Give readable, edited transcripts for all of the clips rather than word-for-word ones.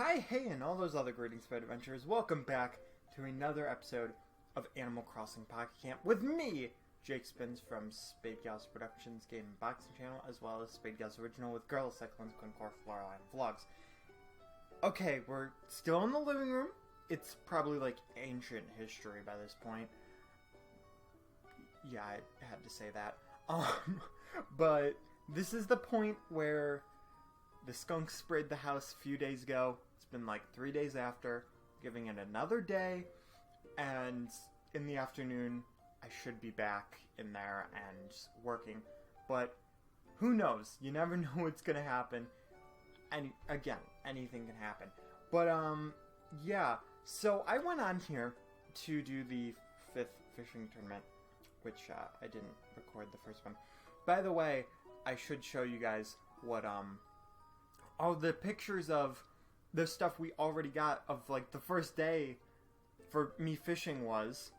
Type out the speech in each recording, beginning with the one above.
Hi, hey, and all those other greetings, Spade Adventurers. Welcome back to another episode of Animal Crossing Pocket Camp with me, Jake Spins from Spade Gals Productions Game and Boxing Channel, as well as Spade Gals Original with Girl Cyclones, Quincore, Flowerline Vlogs. Okay, we're still in the living room. It's probably like ancient history by this point. Yeah, I had to say that. But this is the point where the skunk sprayed the house a few days ago. It's been like 3 days after, giving it another day, and in the afternoon I should be back in there and working. But who knows? You never know what's gonna happen. And again, anything can happen. But yeah. So I went on here to do the 5th fishing tournament, which I didn't record the first one. By the way, I should show you guys what all the pictures of the stuff we already got of like the first day for me fishing was.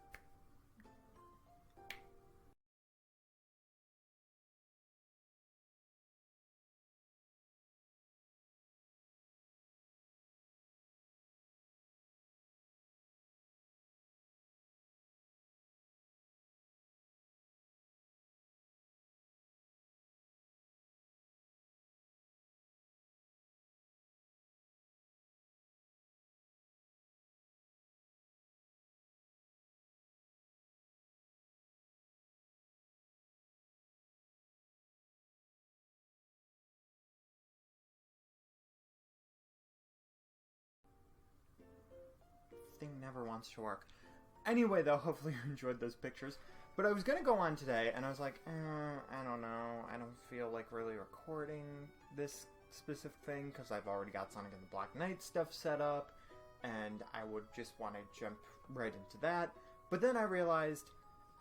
Thing never wants to work. Anyway, though, hopefully you enjoyed those pictures. But I was gonna go on today, and I was like, I don't know. I don't feel like really recording this specific thing because I've already got Sonic and the Black Knight stuff set up, and I would just want to jump right into that. But then I realized,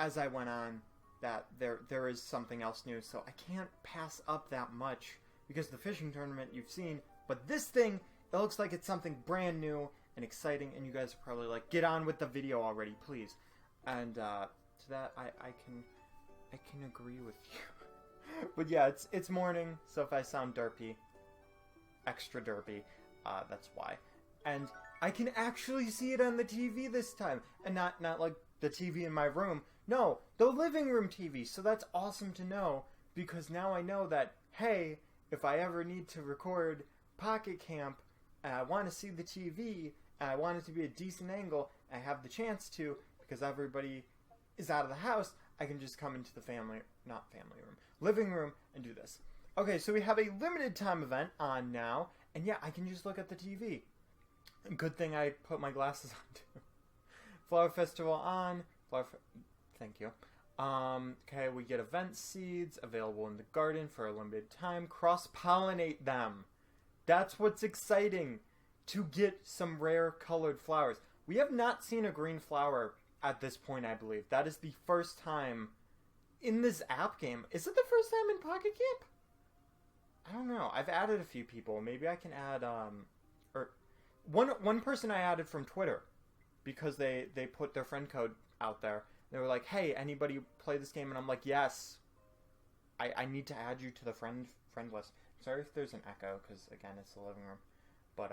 as I went on, that there is something else new, so I can't pass up that much because the fishing tournament you've seen, but this thing, it looks like it's something brand new and exciting, and you guys are probably like, get on with the video already, please. And to that, I can agree with you. But yeah, it's morning, so if I sound derpy, extra derpy, that's why. And I can actually see it on the TV this time, and not like the TV in my room. No, the living room TV. So that's awesome to know, because now I know that, hey, if I ever need to record Pocket Camp and I want to see the TV and I want it to be a decent angle, I have the chance to, because everybody is out of the house, I can just come into the living room and do this. Okay, so we have a limited time event on now, and yeah, I can just look at the TV. Good thing I put my glasses on too. Flower Festival on. Thank you. Okay, we get event seeds available in the garden for a limited time. Cross-pollinate them. That's what's exciting. To get some rare colored flowers. We have not seen a green flower at this point, I believe. That is the first time in this app game. Is it the first time in Pocket Camp? I don't know. I've added a few people. Maybe I can add, or one person I added from Twitter because they put their friend code out there. They were like, hey, anybody play this game? And I'm like, yes. I need to add you to the friend list. Sorry if there's an echo, because again, it's the living room. But,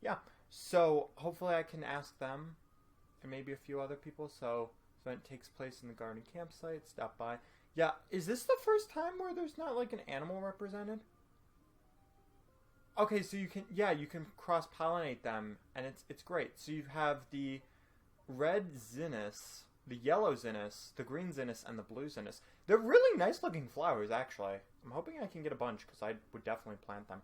yeah. So, hopefully I can ask them, and maybe a few other people. So, the event takes place in the garden campsite. Stop by. Yeah, is this the first time where there's not, like, an animal represented? Okay, so you can cross-pollinate them, and it's great. So you have the red Zinnis, the yellow Zinnis, the green Zinnis, and the blue Zinnis. They're really nice-looking flowers, actually. I'm hoping I can get a bunch, because I would definitely plant them.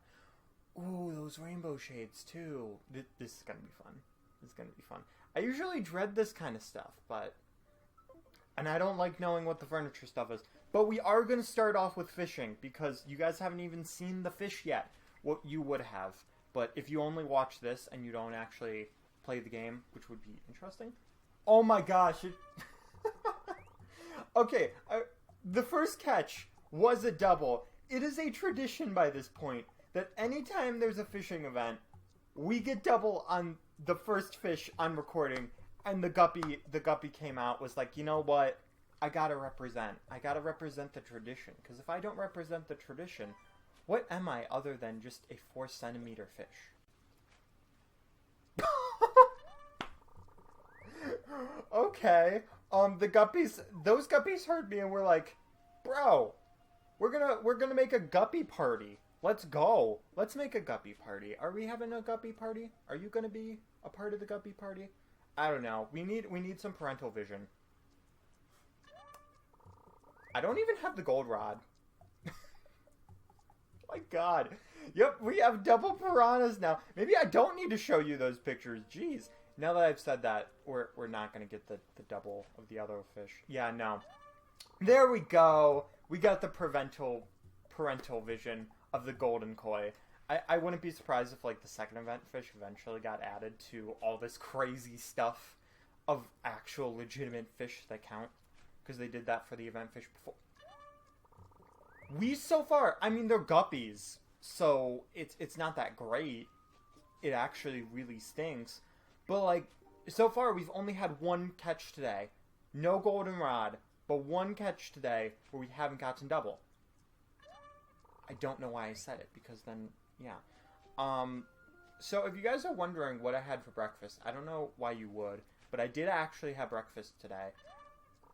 Ooh, those rainbow shades, too. This is going to be fun. This is going to be fun. I usually dread this kind of stuff, and I don't like knowing what the furniture stuff is. But we are going to start off with fishing, because you guys haven't even seen the fish yet. Well, you would have. But if you only watch this and you don't actually play the game, which would be interesting. Oh my gosh. Okay, the first catch was a double. It is a tradition by this point that anytime there's a fishing event, we get double on the first fish on recording, and the guppy came out, was like, you know what, I gotta represent the tradition, because if I don't represent the tradition, what am I other than just a 4 centimeter fish? okay. The guppies, those guppies heard me and were like, bro, we're gonna make a guppy party. Let's go. Let's make a guppy party. Are we having a guppy party? Are you gonna be a part of the guppy party? I don't know. We need some parental vision. I don't even have the gold rod. My God. Yep, we have double piranhas now. Maybe I don't need to show you those pictures. Jeez. Now that I've said that, we're not going to get the double of the other fish. Yeah, no. There we go. We got the parental vision of the golden koi. I wouldn't be surprised if, like, the second event fish eventually got added to all this crazy stuff of actual legitimate fish that count. Because they did that for the event fish before. So far, I mean, they're guppies. So, it's not that great. It actually really stinks. But, like, so far, we've only had one catch today. No golden rod, but one catch today where we haven't gotten double. I don't know why I said it, because then, yeah. So if you guys are wondering what I had for breakfast, I don't know why you would, but I did actually have breakfast today.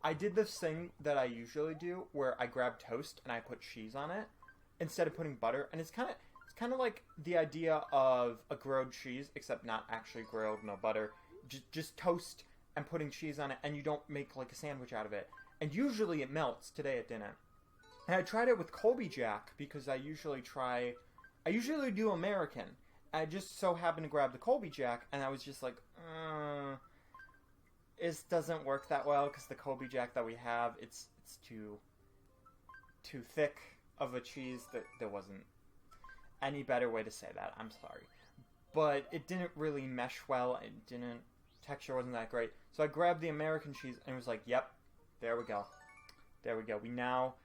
I did this thing that I usually do, where I grab toast and I put cheese on it, instead of putting butter, and it's kind of like the idea of a grilled cheese, except not actually grilled, no butter. Just toast and putting cheese on it, and you don't make like a sandwich out of it. And usually it melts. Today it didn't. And I tried it with Colby Jack, because I usually do American. I just so happened to grab the Colby Jack, and I was just like, it doesn't work that well, because the Colby Jack that we have, it's too thick of a cheese. That there wasn't any better way to say that. I'm sorry. But it didn't really mesh well. Texture wasn't that great. So I grabbed the American cheese and was like, yep, there we go. There we go. We now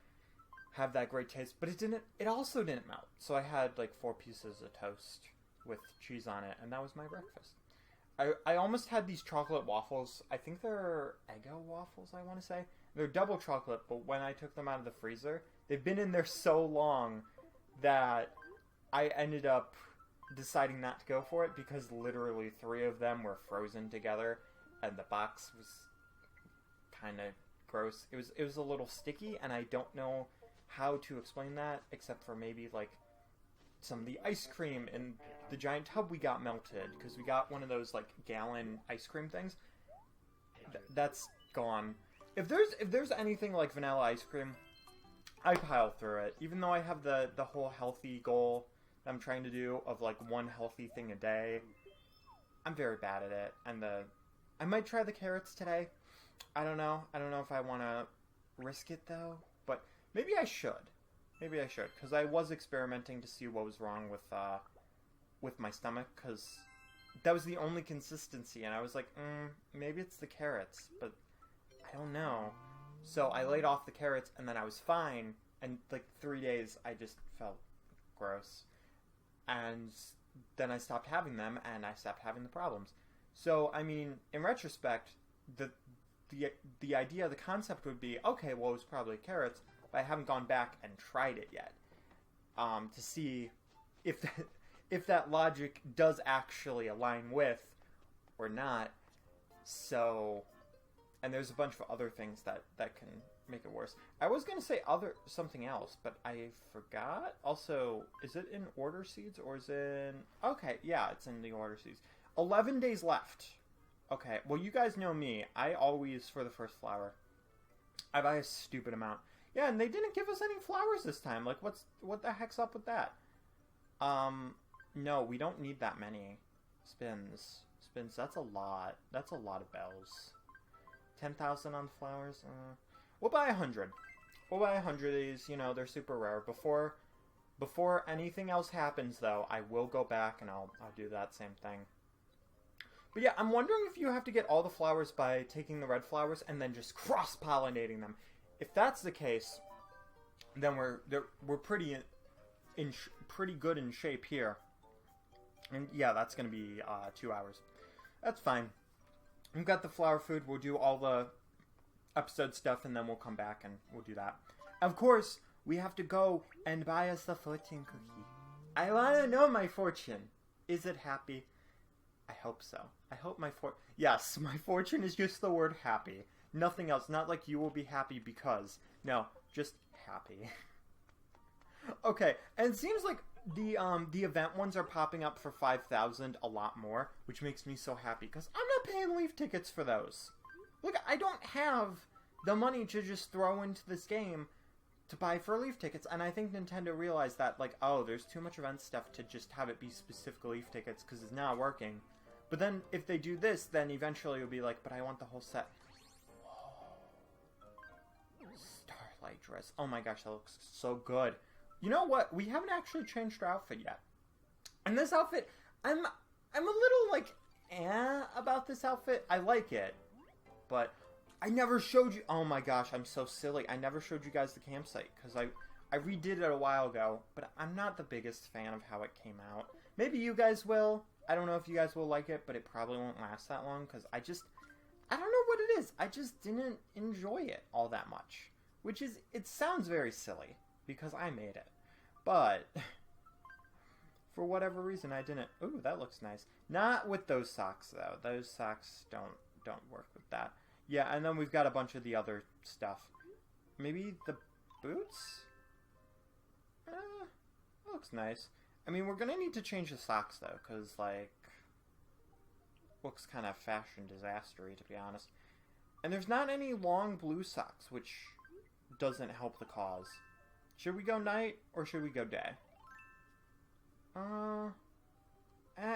have that great taste. But it also didn't melt. So I had like 4 pieces of toast with cheese on it, and that was my breakfast. I almost had these chocolate waffles. I think they're Eggo waffles, I want to say. They're double chocolate, but when I took them out of the freezer, they've been in there so long that I ended up deciding not to go for it, because literally 3 of them were frozen together, and the box was kind of gross. It was a little sticky, and I don't know how to explain that, except for maybe like some of the ice cream in the giant tub we got melted, because we got one of those like gallon ice cream things. That's gone. If there's anything like vanilla ice cream, I pile through it. Even though I have the whole healthy goal that I'm trying to do of like 1 healthy thing a day, I'm very bad at it. And I might try the carrots today. I don't know if I want to risk it though, but maybe I should. Maybe I should, because I was experimenting to see what was wrong with my stomach, because that was the only consistency, and I was like, maybe it's the carrots, but I don't know. So I laid off the carrots, and then I was fine, and like 3 days I just felt gross, and then I stopped having them, and I stopped having the problems. So I mean, in retrospect, the idea, the concept would be, okay, well, it was probably carrots, but I haven't gone back and tried it yet, to see if that logic does actually align with or not. So, and there's a bunch of other things that can make it worse. I was gonna say something else, but I forgot. Also, is it in order seeds or is it in? Okay, yeah, it's in the order seeds. 11 days left. Okay, well, you guys know me. I always, for the first flower, I buy a stupid amount. Yeah, and they didn't give us any flowers this time. Like, what the heck's up with that? No, we don't need that many spins. That's a lot. That's a lot of bells. 10,000 on flowers. We'll buy 100. We'll buy 100 of these. You know, they're super rare. Before anything else happens, though, I will go back and I'll do that same thing. But yeah, I'm wondering if you have to get all the flowers by taking the red flowers and then just cross-pollinating them. If that's the case, then we're pretty good in shape here. And yeah, that's gonna be 2 hours. That's fine. We've got the flower food. We'll do all the episode stuff, and then we'll come back and we'll do that. Of course, we have to go and buy us the fortune cookie. I want to know my fortune. Is it happy? I hope so. I hope yes, my fortune is just the word happy. Nothing else. Not like you will be happy because. No, just happy. Okay, and it seems like the event ones are popping up for 5,000 a lot more, which makes me so happy because I'm not paying Leaf tickets for those. Look, I don't have the money to just throw into this game to buy for Leaf tickets, and I think Nintendo realized that, like, oh, there's too much event stuff to just have it be specific Leaf tickets because it's not working. But then if they do this, then eventually it'll be like, but I want the whole set. Starlight dress. Oh my gosh, that looks so good. You know what? We haven't actually changed our outfit yet. And this outfit, I'm a little, like, about this outfit. I like it. But I never showed you... Oh my gosh, I'm so silly. I never showed you guys the campsite. Because I redid it a while ago. But I'm not the biggest fan of how it came out. Maybe you guys will. I don't know if you guys will like it. But it probably won't last that long. Because I don't know what it is. I just didn't enjoy it all that much. Which is... It sounds very silly. Because I made it. But... For whatever reason, I didn't... Ooh, that looks nice. Not with those socks, though. Those socks don't work with that. Yeah, and then we've got a bunch of the other stuff. Maybe the boots? That looks nice. I mean, we're gonna need to change the socks, though, because, like... Looks kind of fashion disaster-y, to be honest. And there's not any long blue socks, which doesn't help the cause. Should we go night, or should we go day?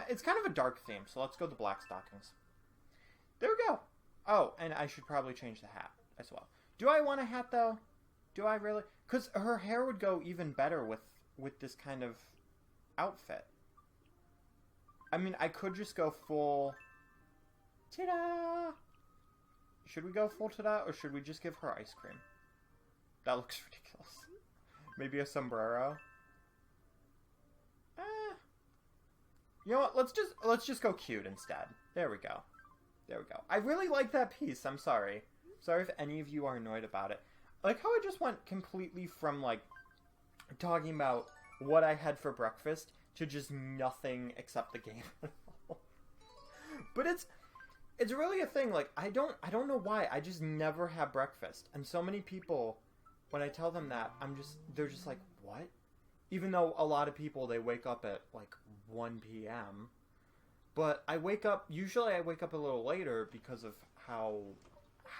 It's kind of a dark theme, so let's go the black stockings. There we go. Oh, and I should probably change the hat as well. Do I want a hat, though? Do I really? Because her hair would go even better with this kind of outfit. I mean, I could just go full... Ta-da! Should we go full ta-da, or should we just give her ice cream? That looks ridiculous. Maybe a sombrero? You know what? Let's just go cute instead. There we go. There we go. I really like that piece. I'm sorry. Sorry if any of you are annoyed about it. Like how I just went completely from like talking about what I had for breakfast to just nothing except the game. But it's really a thing. Like I don't know why. I just never have breakfast. And so many people, when I tell them that, they're just like, what? Even though a lot of people, they wake up at like 1 p.m. But usually I wake up a little later because of how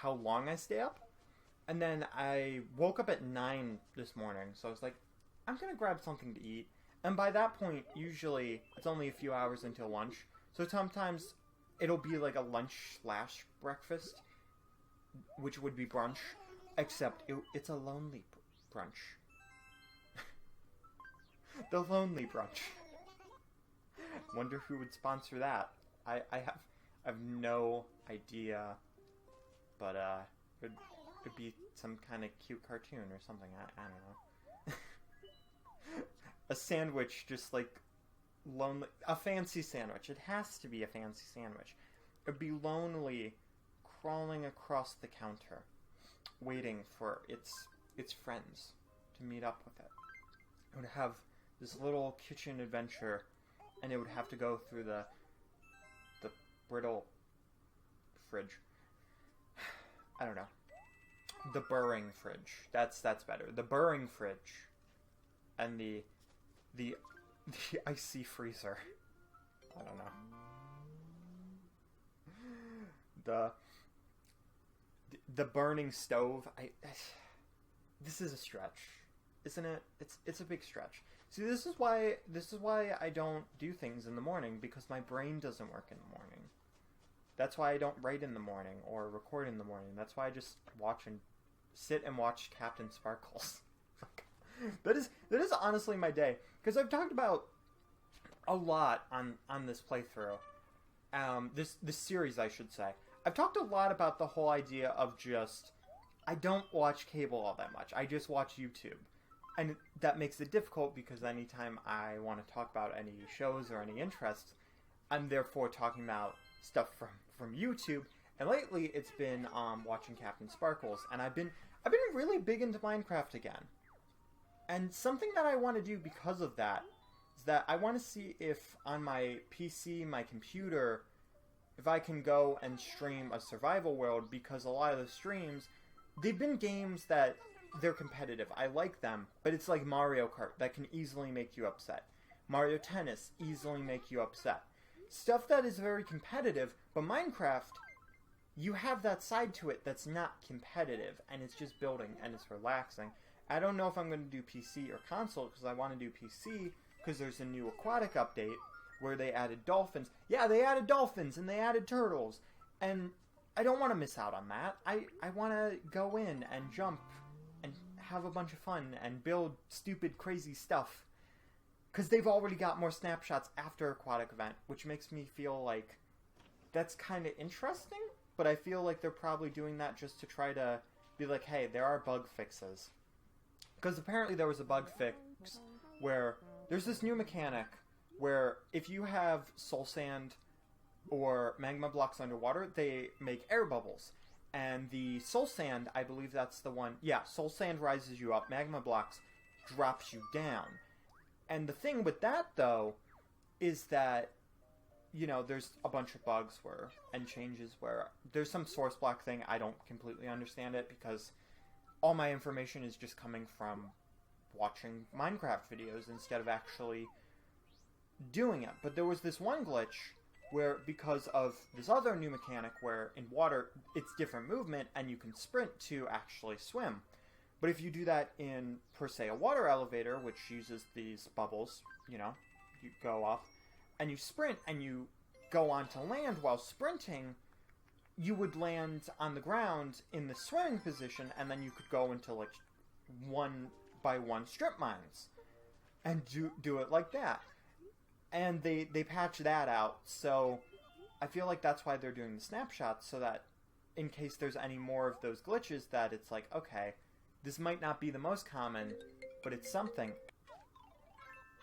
long I stay up. And then I woke up at 9 this morning. So I was like, I'm going to grab something to eat. And by that point, usually it's only a few hours until lunch. So sometimes it'll be like a lunch/breakfast, which would be brunch. Except it's a lonely brunch. The lonely brunch. Wonder who would sponsor that. I have no idea, but it'd be some kind of cute cartoon or something. I don't know. A sandwich, just like lonely, a fancy sandwich. It has to be a fancy sandwich. It'd be lonely, crawling across the counter, waiting for its friends to meet up with it. It would have this little kitchen adventure, and it would have to go through the brittle fridge. I don't know. The burring fridge. That's better. The burring fridge, and the icy freezer. I don't know. The burning stove. This is a stretch, isn't it? It's a big stretch. See, this is why I don't do things in the morning, because my brain doesn't work in the morning. That's why I don't write in the morning or record in the morning. That's why I just sit and watch Captain Sparkles. That is honestly my day, because I've talked about a lot on this playthrough. This series, I should say. I've talked a lot about the whole idea of I don't watch cable all that much. I just watch YouTube. And that makes it difficult because anytime I want to talk about any shows or any interests, I'm therefore talking about stuff from YouTube. And lately it's been watching Captain Sparkles, and I've been really big into Minecraft again. And something that I want to do because of that is that I want to see if on my PC, my computer, if I can go and stream a survival world, because a lot of the streams, they've been games that they're competitive. I like them, but it's like Mario Kart that can easily make you upset. Mario Tennis easily make you upset. Stuff that is very competitive, but Minecraft, you have that side to it that's not competitive, and it's just building, and it's relaxing. I don't know if I'm going to do PC or console, because I want to do PC, because there's a new aquatic update where they added dolphins. Yeah, they added dolphins, and they added turtles, and I don't want to miss out on that. I want to go in and jump and have a bunch of fun and build stupid, crazy stuff. Because they've already got more snapshots after Aquatic Event, which makes me feel like that's kind of interesting, but I feel like they're probably doing that just to try to be like, hey, there are bug fixes. Because apparently there was a bug fix where there's this new mechanic where if you have soul sand or magma blocks underwater, they make air bubbles. And the soul sand, I believe that's the one. Yeah, soul sand rises you up. Magma blocks drops you down. And the thing with that, though, is that, you know, there's a bunch of bugs where, and changes where, there's some source block thing. I don't completely understand it because all my information is just coming from watching Minecraft videos instead of actually doing it. But there was this one glitch where, because of this other new mechanic where in water it's different movement and you can sprint to actually swim. But if you do that in, per se, a water elevator, which uses these bubbles, you know, you go off, and you sprint and you go onto land while sprinting, you would land on the ground in the swimming position, and then you could go into, like, 1-by-1 strip mines and do it like that. And they patch that out, so I feel like that's why they're doing the snapshots, so that in case there's any more of those glitches, that it's like, okay, this might not be the most common, but it's something.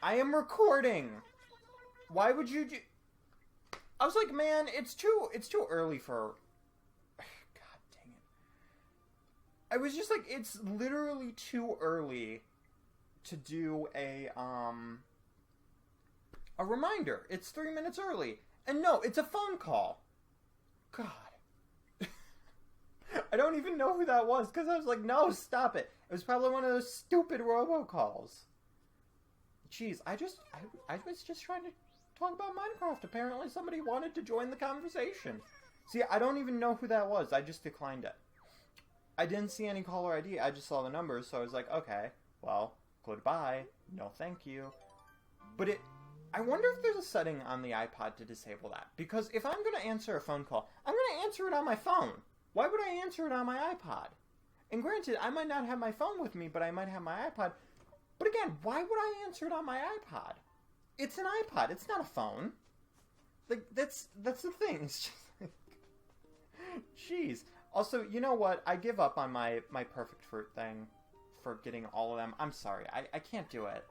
I am recording! Why would you do... I was like, man, it's too early for... God dang it. I was just like, it's literally too early to do a reminder. It's 3 minutes early. And no, it's a phone call. God. I don't even know who that was, because I was like, no, stop it. It was probably one of those stupid robocalls. Jeez, I was just trying to talk about Minecraft. Apparently somebody wanted to join the conversation. See, I don't even know who that was. I just declined it. I didn't see any caller ID. I just saw the numbers, so I was like, okay, well, goodbye. No thank you. But I wonder if there's a setting on the iPod to disable that. Because if I'm going to answer a phone call, I'm going to answer it on my phone. Why would I answer it on my iPod? And granted, I might not have my phone with me, but I might have my iPod. But again, why would I answer it on my iPod? It's an iPod. It's not a phone. Like, that's the thing. It's just like... Jeez. Also, you know what? I give up on my perfect fruit thing for getting all of them. I'm sorry. I can't do it.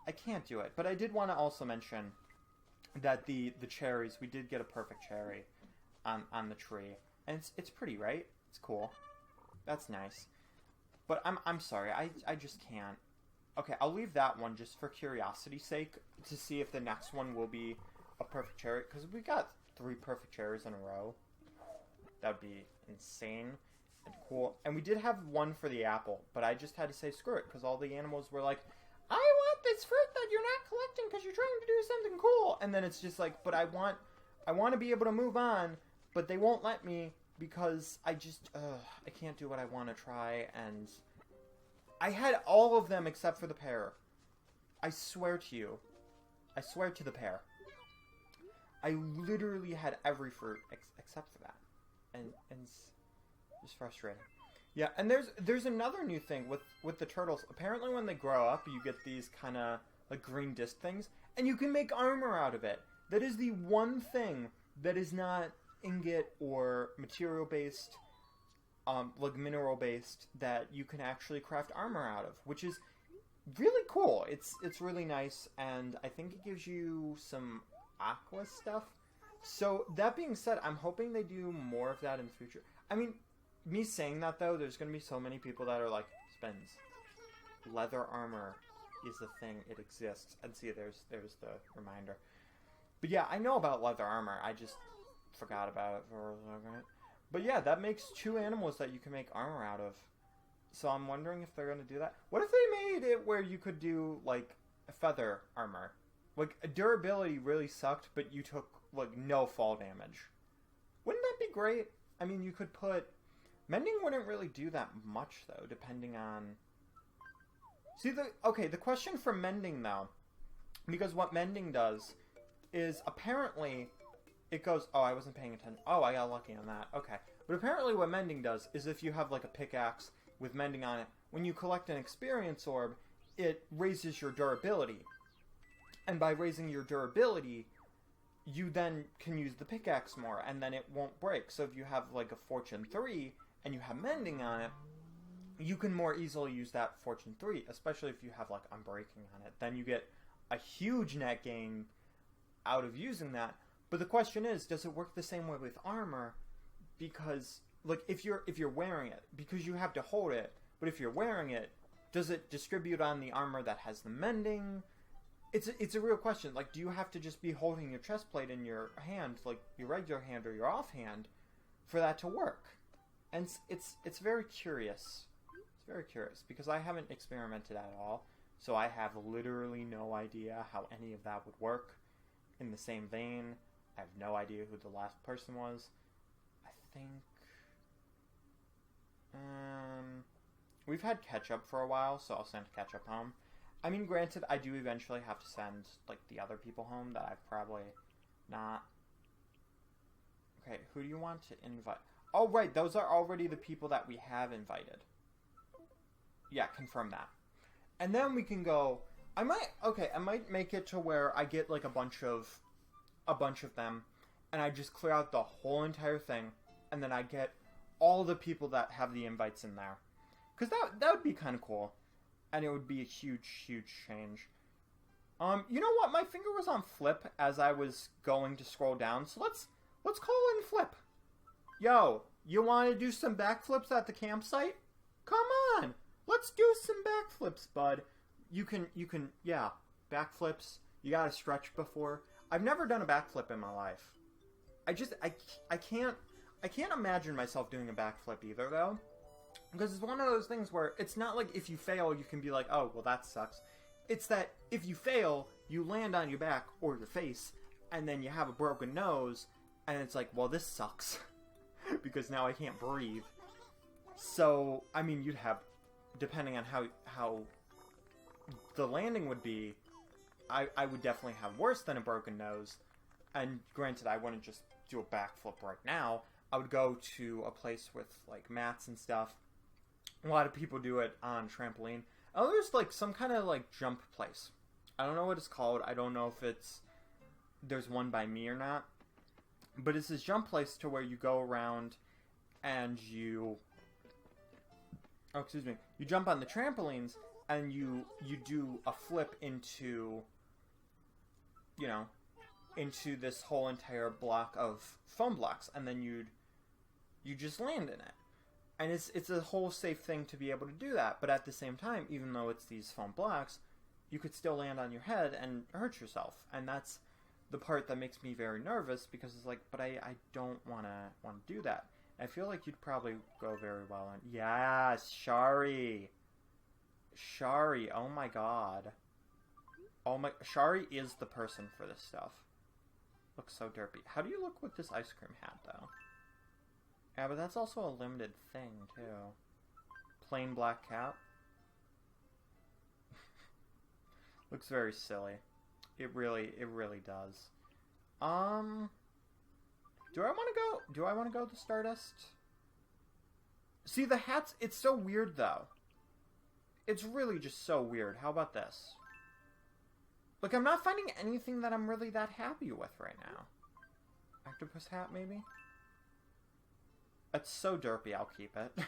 I can't do it. But I did want to also mention that the cherries, we did get a perfect cherry on the tree. And it's pretty, right? It's cool. That's nice. But I'm sorry, I just can't. Okay, I'll leave that one just for curiosity's sake to see if the next one will be a perfect cherry. Because we got 3 perfect cherries in a row. That would be insane and cool. And we did have one for the apple, but I just had to say screw it because all the animals were like, I want this fruit that you're not collecting because you're trying to do something cool. And then it's just like, but I want to be able to move on. But they won't let me because I can't do what I want to try, and I had all of them except for the pear. I swear to you. I swear to the pear. I literally had every fruit except for that. And it's just frustrating. Yeah, and there's another new thing with the turtles. Apparently when they grow up, you get these kind of like green disc things, and you can make armor out of it. That is the one thing that is not ingot or material based, like mineral based, that you can actually craft armor out of, which is really cool. It's really nice, and I think it gives you some aqua stuff. So that being said, I'm hoping they do more of that in the future. I mean, me saying that though, there's gonna be so many people that are like, Spence, leather armor, is a thing. It exists. And see, there's the reminder. But yeah, I know about leather armor. I just forgot about it for a second. But yeah, that makes 2 animals that you can make armor out of. So I'm wondering if they're going to do that. What if they made it where you could do, like, feather armor? Like, durability really sucked, but you took, like, no fall damage. Wouldn't that be great? I mean, you could put... Mending wouldn't really do that much, though, depending on... See, the question for mending, though, because what mending does is apparently it goes... Oh, I wasn't paying attention. Oh, I got lucky on that. Okay. But apparently what mending does is if you have, like, a pickaxe with mending on it, when you collect an experience orb, it raises your durability. And by raising your durability, you then can use the pickaxe more, and then it won't break. So if you have, like, a Fortune 3, and you have mending on it, you can more easily use that Fortune 3, especially if you have, like, Unbreaking on it. Then you get a huge net gain out of using that. But the question is, does it work the same way with armor? Because, like, if you're wearing it, because you have to hold it, but if you're wearing it, does it distribute on the armor that has the mending? It's a real question. Like, do you have to just be holding your chest plate in your hand, like your regular hand or your offhand, for that to work? And it's very curious. It's very curious, because I haven't experimented at all, so I have literally no idea how any of that would work. In the same vein, I have no idea who the last person was. I think... we've had Ketchup for a while, so I'll send Ketchup home. I mean, granted, I do eventually have to send, like, the other people home that I've probably not... Okay, who do you want to invite? Oh, right, those are already the people that we have invited. Yeah, confirm that. And then we can go... I might make it to where I get, like, a bunch of them, and I just clear out the whole entire thing, and then I get all the people that have the invites in there. Because that would be kind of cool. And it would be a huge, huge change. You know what? My finger was on Flip as I was going to scroll down, so let's call in Flip. Yo, you want to do some backflips at the campsite? Come on! Let's do some backflips, bud. You can, yeah, backflips. You gotta stretch before. I've never done a backflip in my life. I can't imagine myself doing a backflip either, though. Because it's one of those things where it's not like if you fail, you can be like, oh, well, that sucks. It's that if you fail, you land on your back or your face, and then you have a broken nose, and it's like, well, this sucks. Because now I can't breathe. So, I mean, you'd have, depending on how the landing would be, I would definitely have worse than a broken nose. And granted, I wouldn't just do a backflip right now. I would go to a place with, like, mats and stuff. A lot of people do it on trampoline. Oh, there's, like, some kind of, like, jump place. I don't know what it's called. I don't know if there's one by me or not. But it's this jump place to where you go around and you jump on the trampolines and you do a flip into, you know, into this whole entire block of foam blocks, and then you just land in it. And it's a whole safe thing to be able to do that, but at the same time, even though it's these foam blocks, you could still land on your head and hurt yourself. And that's the part that makes me very nervous, because it's like, but I don't want to do that. I feel like you'd probably go very well on... Yes, Shari! Shari, oh my god. Shari is the person for this stuff. Looks so derpy. How do you look with this ice cream hat, though? Yeah, but that's also a limited thing, too. Plain black cat. Looks very silly. It really does. Do I want to go to Stardust? See, the hats, it's so weird, though. It's really just so weird. How about this? Like, I'm not finding anything that I'm really that happy with right now. Octopus hat, maybe? It's so derpy, I'll keep it.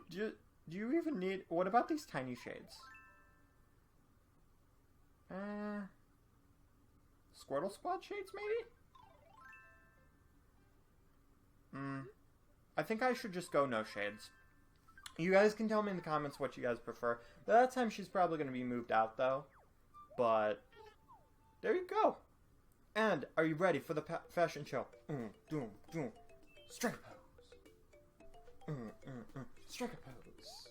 Do you even need... What about these tiny shades? Squirtle Squad shades, maybe? I think I should just go no shades. You guys can tell me in the comments what you guys prefer. By that time, she's probably going to be moved out, though. But there you go. And are you ready for the fashion show? Strike a pose. Strike a pose.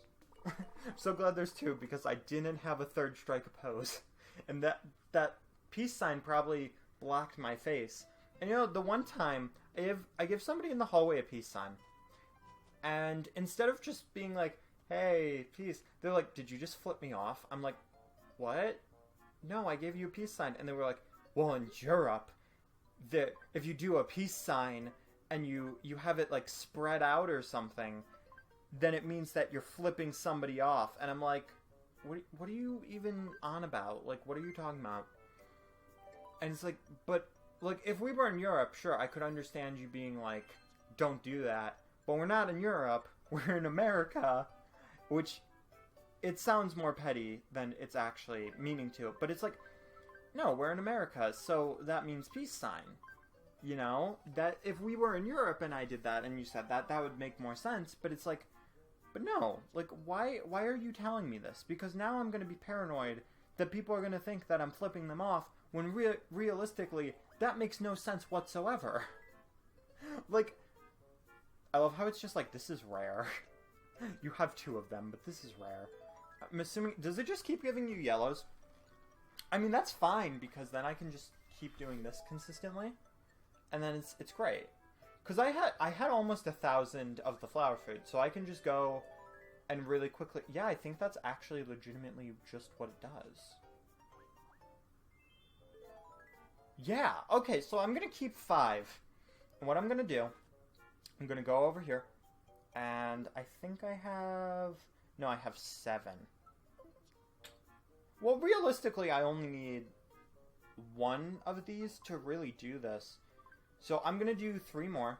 I'm so glad there's two because I didn't have a third strike a pose. And that peace sign probably blocked my face. And you know, the one time I give somebody in the hallway a peace sign. And instead of just being like, hey, peace, they're like, did you just flip me off? I'm like, what? No, I gave you a peace sign. And they were like, well, in Europe, if you do a peace sign and you have it like spread out or something, then it means that you're flipping somebody off. And I'm like, what are you even on about? Like, what are you talking about? And it's like, but like, if we were in Europe, sure, I could understand you being like, don't do that. But we're not in Europe. We're in America, which it sounds more petty than it's actually meaning to. But it's like, no, we're in America, so that means peace sign. You know, that if we were in Europe and I did that and you said that, that would make more sense. But it's like, but no, like, why are you telling me this? Because now I'm going to be paranoid that people are going to think that I'm flipping them off when realistically, that makes no sense whatsoever. Like, I love how it's just like, this is rare. You have two of them, but this is rare. I'm assuming, does it just keep giving you yellows? I mean, that's fine, because then I can just keep doing this consistently. And then it's great. Because I had almost 1,000 of the flower food, so I can just go and really quickly... Yeah, I think that's actually legitimately just what it does. Yeah, okay, so I'm going to keep 5. And what I'm going to do... I'm going to go over here, and I think I have... No, I have 7. Well, realistically, I only need 1 of these to really do this. So I'm going to do 3 more.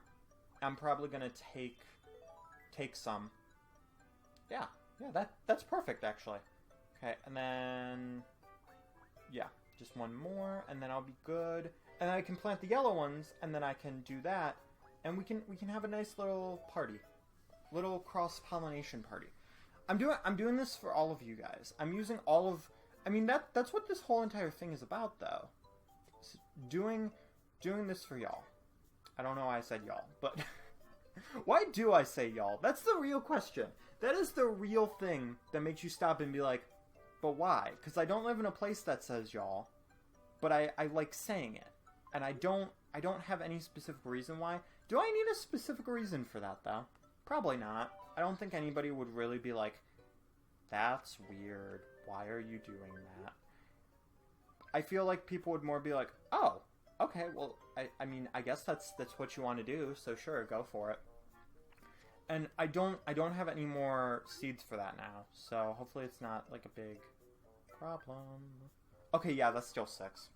I'm probably going to take some. Yeah, that's perfect, actually. Okay, and then... Yeah, just 1 more, and then I'll be good. And then I can plant the yellow ones, and then I can do that. And we can have a nice little party, little cross-pollination party. I'm doing this for all of you guys. I'm using all of. I mean that's what this whole entire thing is about, though. It's doing this for y'all. I don't know why I said y'all, but why do I say y'all? That's the real question. That is the real thing that makes you stop and be like, but why? Because I don't live in a place that says y'all, but I like saying it, and I don't have any specific reason why. Do I need a specific reason for that, though? Probably not. I don't think anybody would really be like, that's weird. Why are you doing that? I feel like people would more be like, oh, okay, well, I mean, I guess that's what you want to do, so sure, go for it. And I don't have any more seeds for that now, so hopefully it's not like a big problem. Okay, yeah, that's still 6.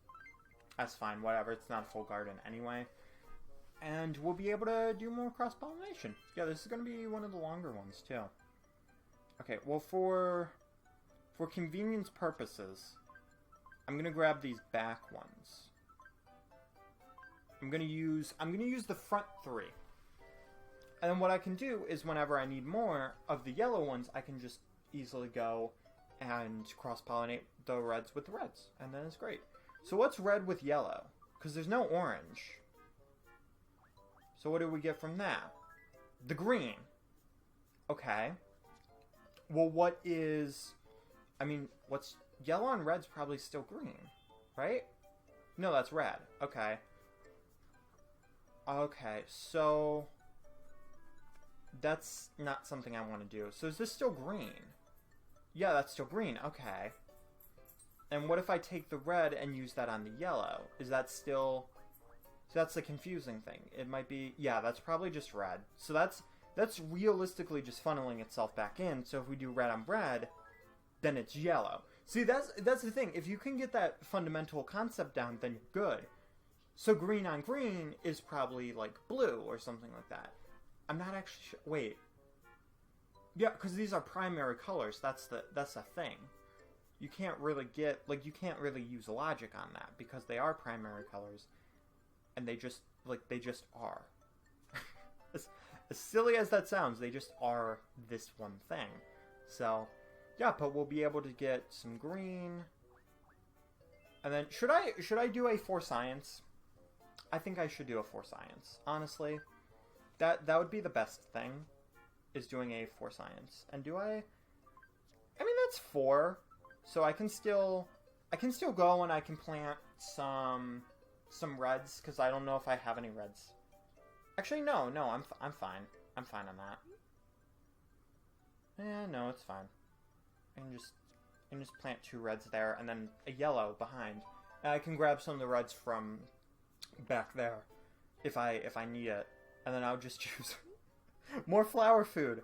That's fine, whatever, it's not a full garden anyway. And we'll be able to do more cross-pollination. Yeah, this is going to be one of the longer ones, too. Okay, well, for convenience purposes, I'm going to grab these back ones. I'm going to use the front 3. And then what I can do is whenever I need more of the yellow ones, I can just easily go and cross-pollinate the reds with the reds. And then it's great. So what's red with yellow? Because there's no orange. So what do we get from that? The green. Okay. Well, what is... I mean, what's... Yellow and red's probably still green, right? No, that's red. Okay. Okay, so... That's not something I want to do. So is this still green? Yeah, that's still green. Okay. And what if I take the red and use that on the yellow? Is that still... So that's the confusing thing. It might be... Yeah, that's probably just red. So that's realistically just funneling itself back in. So if we do red on red, then it's yellow. See, that's the thing. If you can get that fundamental concept down, then you're good. So green on green is probably like blue or something like that. I'm not actually sure. Wait. Yeah, because these are primary colors. That's the thing. You can't really get... Like, you can't really use logic on that because they are primary colors. And they just are. As silly as that sounds, they just are this one thing. So, yeah, but we'll be able to get some green. And then, should I do a 4 science? I think I should do a 4 science. Honestly, that would be the best thing, is doing a 4 science. And do I mean, that's 4, so I can still go and I can plant some reds, because I don't know if I have any reds. Actually, no, I'm fine. I'm fine on that. No, it's fine. I can just plant 2 reds there, and then a yellow behind. And I can grab some of the reds from back there if I need it, and then I'll just choose more flower food.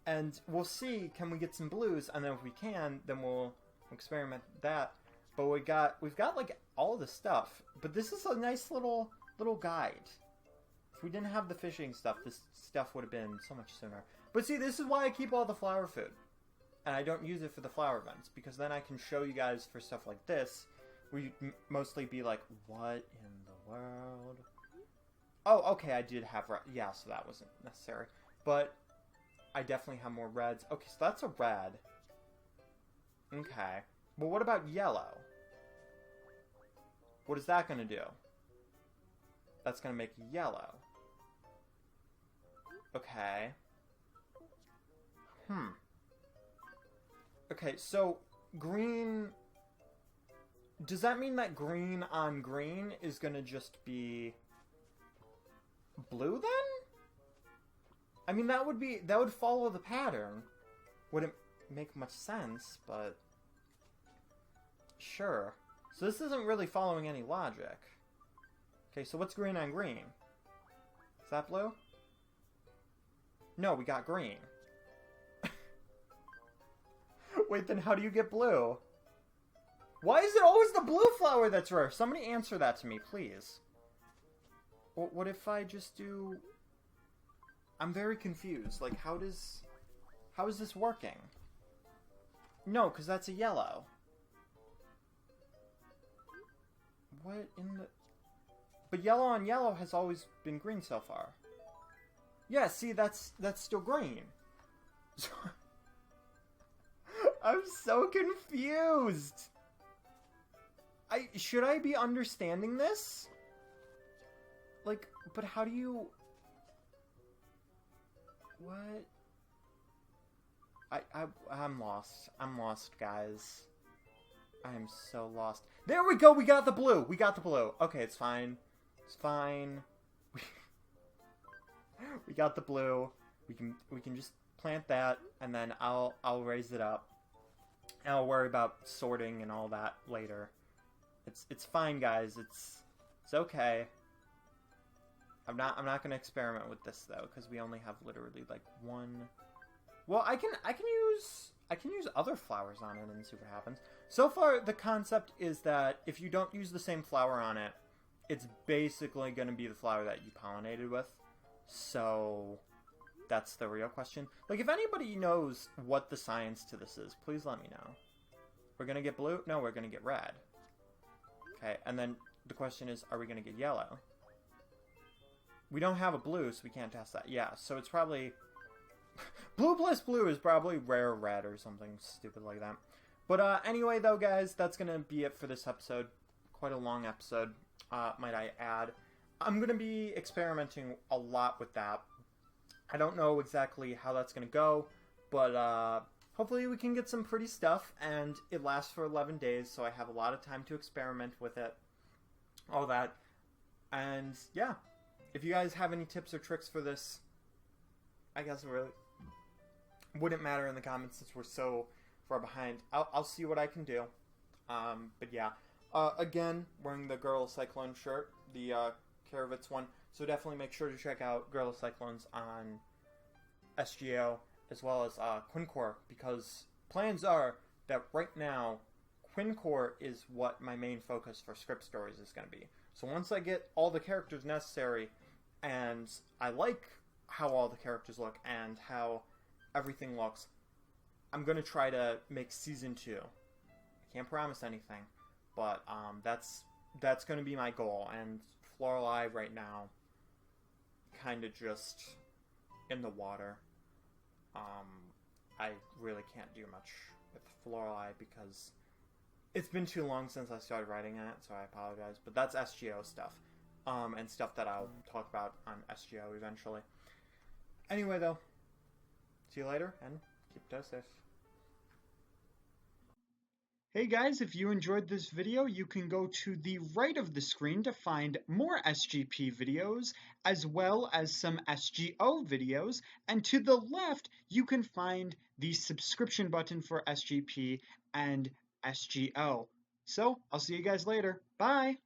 And we'll see, can we get some blues, and then if we can, then we'll experiment with that. But we've got like all the stuff, but this is a nice little guide. If we didn't have the fishing stuff, this stuff would have been so much sooner. But see, this is why I keep all the flower food, and I don't use it for the flower events, because then I can show you guys for stuff like this, where you mostly be like, what in the world? Oh, okay, I did have yeah, so that wasn't necessary, but I definitely have more reds. Okay, so that's a red. Okay. Well, what about yellow? What is that going to do? That's going to make yellow. Okay. Okay, so green... Does that mean that green on green is going to just be blue then? I mean, that would follow the pattern. Wouldn't make much sense, but sure. So this isn't really following any logic. Okay, so what's green on green? Is that blue? No, we got green. Wait, then how do you get blue? Why is it always the blue flower that's rare? Somebody answer that to me, please. What if I just do... I'm very confused. Like, how is this working? No, because that's a yellow. What in the... But yellow on yellow has always been green so far. Yeah, see, that's still green. I'm so confused. Should I be understanding this? Like, but how do you... What? I'm lost. I'm lost, guys. I am so lost. There we go! We got the blue! We got the blue. Okay, it's fine. It's fine. We got the blue. We can just plant that, and then I'll raise it up. And I'll worry about sorting and all that later. It's fine, guys. It's okay. I'm not gonna experiment with this though, because we only have literally like one. Well, I can use other flowers on it and see what happens. So far, the concept is that if you don't use the same flower on it, it's basically gonna be the flower that you pollinated with. So that's the real question. Like, if anybody knows what the science to this is, please let me know. We're gonna get blue? No, we're gonna get red. Okay, and then the question is, are we gonna get yellow? We don't have a blue, so we can't test that. Yeah, so it's probably... blue plus blue is probably rare red or something stupid like that. But anyway, though, guys, that's going to be it for this episode. Quite a long episode, might I add. I'm going to be experimenting a lot with that. I don't know exactly how that's going to go, but hopefully we can get some pretty stuff, and it lasts for 11 days, so I have a lot of time to experiment with it. All that. And, yeah. If you guys have any tips or tricks for this, I guess it really wouldn't matter in the comments since we're so far behind. I'll see what I can do. But yeah. Again, wearing the Girl Cyclone shirt, the Karavitz one. So definitely make sure to check out Girl Cyclones on SGO as well as Quincore, because plans are that right now Quincore is what my main focus for script stories is going to be. So once I get all the characters necessary, and I like how all the characters look and how everything looks, I'm going to try to make Season 2. I can't promise anything, but that's going to be my goal. And Florali right now kind of just in the water. I really can't do much with fluoride because it's been too long since I started writing it, so I apologize. But that's SGO stuff, and stuff that I'll talk about on SGO eventually. Anyway, though, see you later, and keep those safe. Hey guys, if you enjoyed this video, you can go to the right of the screen to find more SGP videos, as well as some SGO videos, and to the left, you can find the subscription button for SGP and SGO. So, I'll see you guys later. Bye!